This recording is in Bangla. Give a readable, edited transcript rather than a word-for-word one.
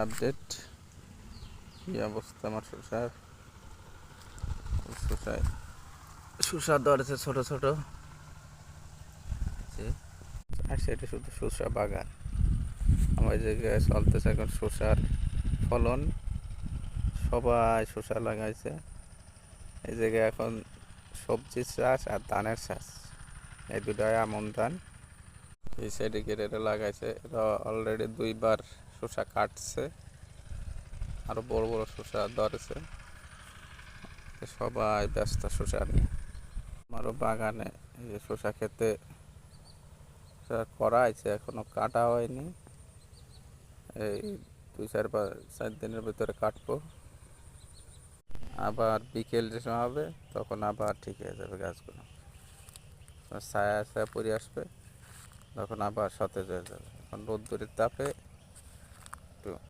আপডেট। কি অবস্থা আমার শসার? শসা ধরেছে ছোট ছোট। আর সেটা শুধু শসা বাগান। আমার জায়গায় চলতেছে এখন শসার ফলন। সবাই শসা লাগাইছে। এই জায়গায় এখন সবজির চাষ আর ধানের চাষ, এই দুটাই আমন ধান। এই সাইডে কেটে লাগাইছে, এটা অলরেডি 2বার শসা কাটছে, আরো বড় বড় শসা ধরেছে। সবাই ব্যস্ত শসা নিয়ে। আমারও বাগানে এই যে শসা খেতে করা হয়েছে, এখনো কাটা হয়নি। এই 2-4 দিনের ভিতরে কাটবো। আবার বিকেল যে সময় হবে তখন আবার ঠিক হয়ে যাবে গাছগুলো, ছায়া ছায়া পরে আসবে, তখন আবার সতেজ হয়ে যাবে। এখন রোদ্দুরের তাপে একটু